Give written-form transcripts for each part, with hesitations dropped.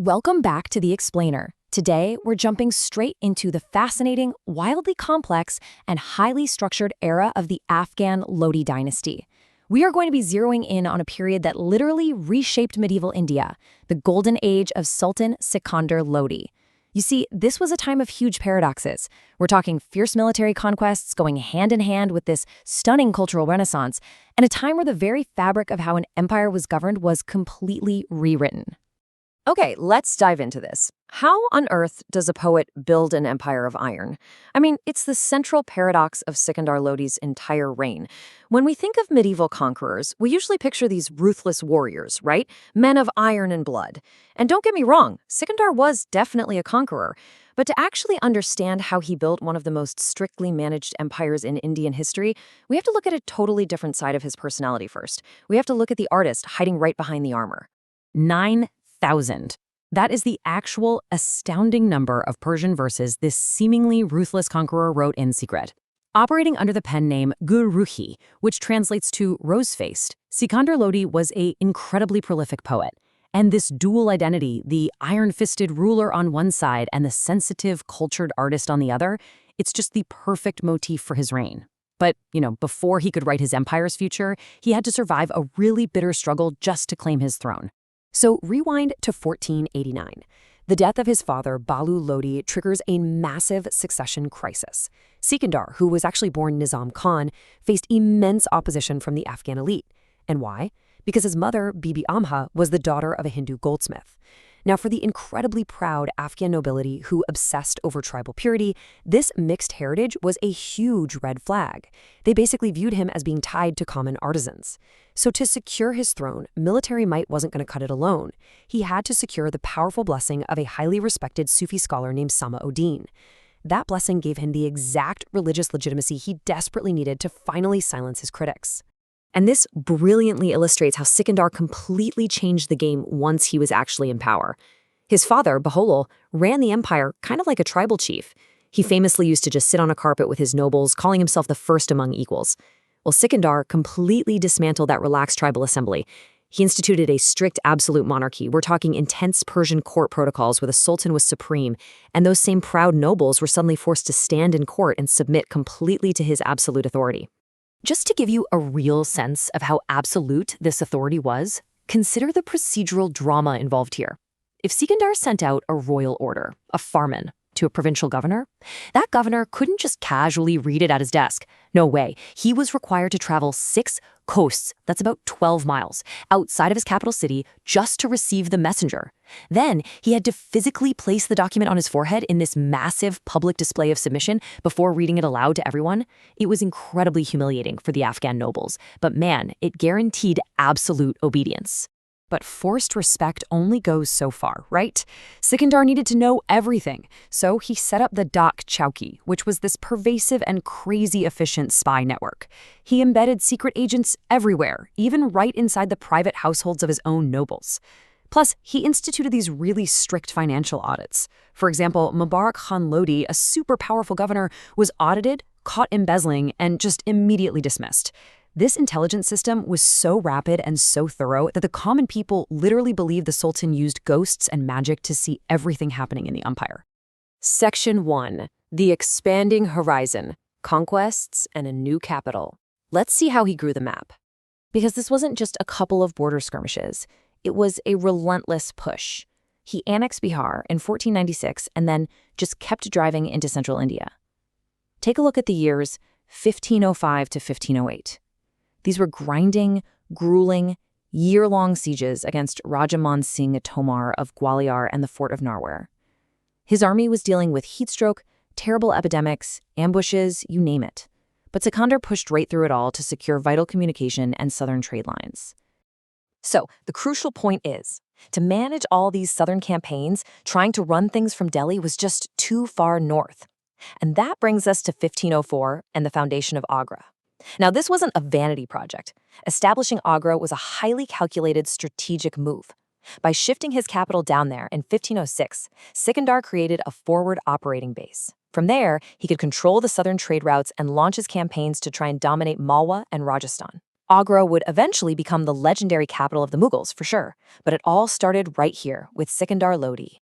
Welcome back to The Explainer. Today, we're jumping straight into the fascinating, wildly complex, and highly structured era of the Afghan Lodi Dynasty. We are going to be zeroing in on a period that literally reshaped medieval India, the golden age of Sultan Sikandar Lodi. You see, this was a time of huge paradoxes. We're talking fierce military conquests going hand in hand with this stunning cultural renaissance, and a time where the very fabric of how an empire was governed was completely rewritten. Okay, let's dive into this. How on earth does a poet build an empire of iron? I mean, it's the central paradox of Sikandar Lodi's entire reign. When we think of medieval conquerors, we usually picture these ruthless warriors, right? Men of iron and blood. And don't get me wrong, Sikandar was definitely a conqueror. But to actually understand how he built one of the most strictly managed empires in Indian history, we have to look at a totally different side of his personality first. We have to look at the artist hiding right behind the armor. 9,000. That is the actual astounding number of Persian verses this seemingly ruthless conqueror wrote in secret. Operating under the pen name Gulrukhi, which translates to rose-faced, Sikandar Lodi was an incredibly prolific poet. And this dual identity, the iron-fisted ruler on one side and the sensitive, cultured artist on the other, it's just the perfect motif for his reign. But, before he could write his empire's future, he had to survive a really bitter struggle just to claim his throne. So rewind to 1489. The death of his father, Balu Lodi, triggers a massive succession crisis. Sikandar, who was actually born Nizam Khan, faced immense opposition from the Afghan elite. And why? Because his mother, Bibi Amha, was the daughter of a Hindu goldsmith. Now, for the incredibly proud Afghan nobility who obsessed over tribal purity, this mixed heritage was a huge red flag. They basically viewed him as being tied to common artisans. So to secure his throne, military might wasn't going to cut it alone. He had to secure the powerful blessing of a highly respected Sufi scholar named Sama-ud-Din. That blessing gave him the exact religious legitimacy he desperately needed to finally silence his critics. And this brilliantly illustrates how Sikandar completely changed the game once he was actually in power. His father, Bahlol, ran the empire kind of like a tribal chief. He famously used to just sit on a carpet with his nobles, calling himself the first among equals. Well, Sikandar completely dismantled that relaxed tribal assembly. He instituted a strict absolute monarchy. We're talking intense Persian court protocols where the sultan was supreme, and those same proud nobles were suddenly forced to stand in court and submit completely to his absolute authority. Just to give you a real sense of how absolute this authority was, consider the procedural drama involved here. If Sikandar sent out a royal order, a farman, to a provincial governor, that governor couldn't just casually read it at his desk. No way. He was required to travel 6 coasts, that's about 12 miles, outside of his capital city just to receive the messenger. Then he had to physically place the document on his forehead in this massive public display of submission before reading it aloud to everyone. It was incredibly humiliating for the Afghan nobles, but man, it guaranteed absolute obedience. But forced respect only goes so far, right? Sikandar needed to know everything, so he set up the Dak Chowki, which was this pervasive and crazy efficient spy network. He embedded secret agents everywhere, even right inside the private households of his own nobles. Plus, he instituted these really strict financial audits. For example, Mubarak Khan Lodi, a super powerful governor, was audited, caught embezzling, and just immediately dismissed. This intelligence system was so rapid and so thorough that the common people literally believed the Sultan used ghosts and magic to see everything happening in the empire. Section 1. The Expanding Horizon, Conquests and a New Capital. Let's see how he grew the map. Because this wasn't just a couple of border skirmishes. It was a relentless push. He annexed Bihar in 1496 and then just kept driving into central India. Take a look at the years 1505 to 1508. These were grinding, grueling, year-long sieges against Raja Man Singh Tomar of Gwalior and the fort of Narwar. His army was dealing with heat stroke, terrible epidemics, ambushes, you name it. But Sikandar pushed right through it all to secure vital communication and southern trade lines. So, the crucial point is, to manage all these southern campaigns, trying to run things from Delhi was just too far north. And that brings us to 1504 and the foundation of Agra. Now, this wasn't a vanity project. Establishing Agra was a highly calculated strategic move. By shifting his capital down there in 1506, Sikandar created a forward operating base. From there, he could control the southern trade routes and launch his campaigns to try and dominate Malwa and Rajasthan. Agra would eventually become the legendary capital of the Mughals, for sure, but it all started right here with Sikandar Lodi.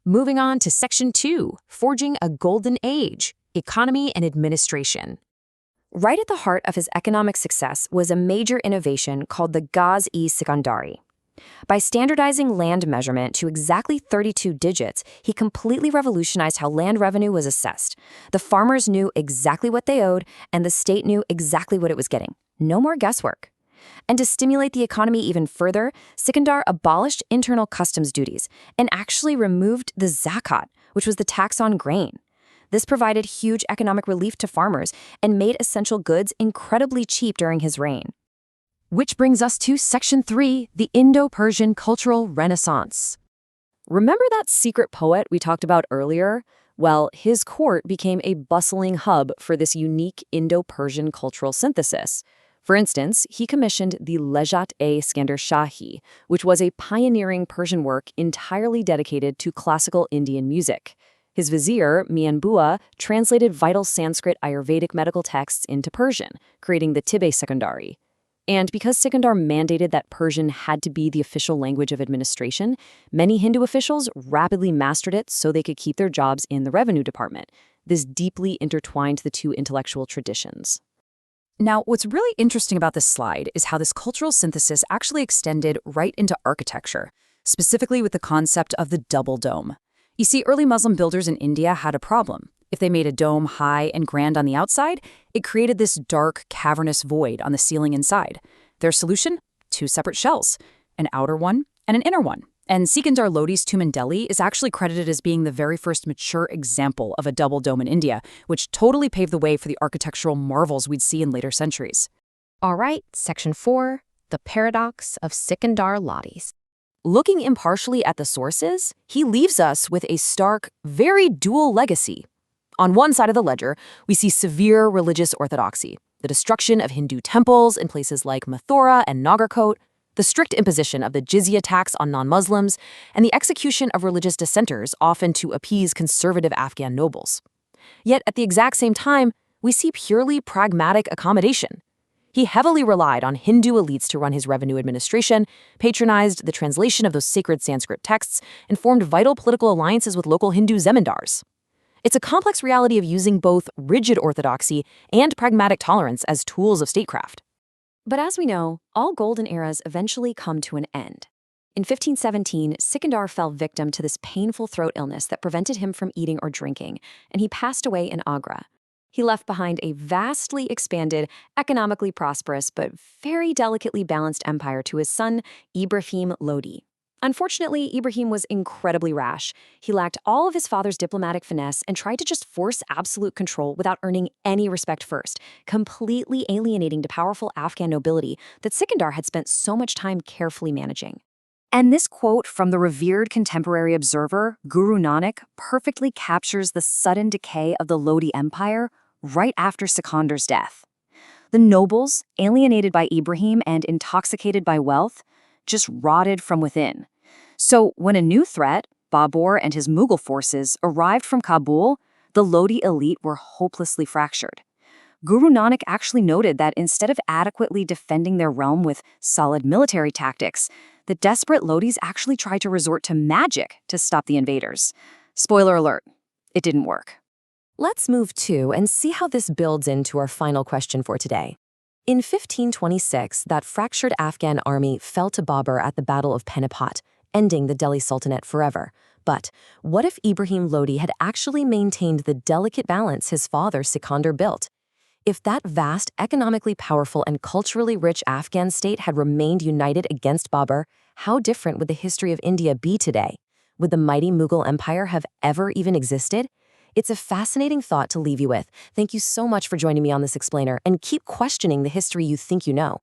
Moving on to Section 2, Forging a Golden Age, Economy and Administration. Right at the heart of his economic success was a major innovation called the Gaz-i-Sikandari. By standardizing land measurement to exactly 32 digits, he completely revolutionized how land revenue was assessed. The farmers knew exactly what they owed, and the state knew exactly what it was getting. No more guesswork. And to stimulate the economy even further, Sikandar abolished internal customs duties and actually removed the zakat, which was the tax on grain. This provided huge economic relief to farmers and made essential goods incredibly cheap during his reign. Which brings us to Section 3, the Indo-Persian Cultural Renaissance. Remember that secret poet we talked about earlier? Well, his court became a bustling hub for this unique Indo-Persian cultural synthesis. For instance, he commissioned the Lahjat-i-Sikandari, which was a pioneering Persian work entirely dedicated to classical Indian music. His vizier, Mian Bua, translated vital Sanskrit Ayurvedic medical texts into Persian, creating the Tib-i-Sikandari. And because Sikandar mandated that Persian had to be the official language of administration, many Hindu officials rapidly mastered it so they could keep their jobs in the revenue department. This deeply intertwined the two intellectual traditions. Now, what's really interesting about this slide is how this cultural synthesis actually extended right into architecture, specifically with the concept of the double dome. You see, early Muslim builders in India had a problem. If they made a dome high and grand on the outside, it created this dark, cavernous void on the ceiling inside. Their solution? 2 separate shells, an outer one and an inner one. And Sikandar Lodi's tomb in Delhi is actually credited as being the very first mature example of a double dome in India, which totally paved the way for the architectural marvels we'd see in later centuries. All right, Section 4, the paradox of Sikandar Lodi. Looking impartially at the sources, he leaves us with a stark, very dual legacy. On one side of the ledger, we see severe religious orthodoxy, the destruction of Hindu temples in places like Mathura and Nagarkot, the strict imposition of the jizya tax on non-Muslims, and the execution of religious dissenters, often to appease conservative Afghan nobles. Yet at the exact same time, we see purely pragmatic accommodation. He heavily relied on Hindu elites to run his revenue administration, patronized the translation of those sacred Sanskrit texts, and formed vital political alliances with local Hindu zemindars. It's a complex reality of using both rigid orthodoxy and pragmatic tolerance as tools of statecraft. But as we know, all golden eras eventually come to an end. In 1517, Sikandar fell victim to this painful throat illness that prevented him from eating or drinking, and he passed away in Agra. He left behind a vastly expanded, economically prosperous, but very delicately balanced empire to his son, Ibrahim Lodi. Unfortunately, Ibrahim was incredibly rash. He lacked all of his father's diplomatic finesse and tried to just force absolute control without earning any respect first, completely alienating the powerful Afghan nobility that Sikandar had spent so much time carefully managing. And this quote from the revered contemporary observer, Guru Nanak, perfectly captures the sudden decay of the Lodi Empire right after Sikandar's death. The nobles, alienated by Ibrahim and intoxicated by wealth, just rotted from within. So when a new threat, Babur and his Mughal forces, arrived from Kabul, the Lodi elite were hopelessly fractured. Guru Nanak actually noted that instead of adequately defending their realm with solid military tactics, the desperate Lodis actually tried to resort to magic to stop the invaders. Spoiler alert, it didn't work. Let's move to and see how this builds into our final question for today. In 1526, that fractured Afghan army fell to Babur at the Battle of Panipat, ending the Delhi Sultanate forever. But what if Ibrahim Lodi had actually maintained the delicate balance his father Sikandar built? If that vast, economically powerful, and culturally rich Afghan state had remained united against Babur, how different would the history of India be today? Would the mighty Mughal Empire have ever even existed? It's a fascinating thought to leave you with. Thank you so much for joining me on this explainer, and keep questioning the history you think you know.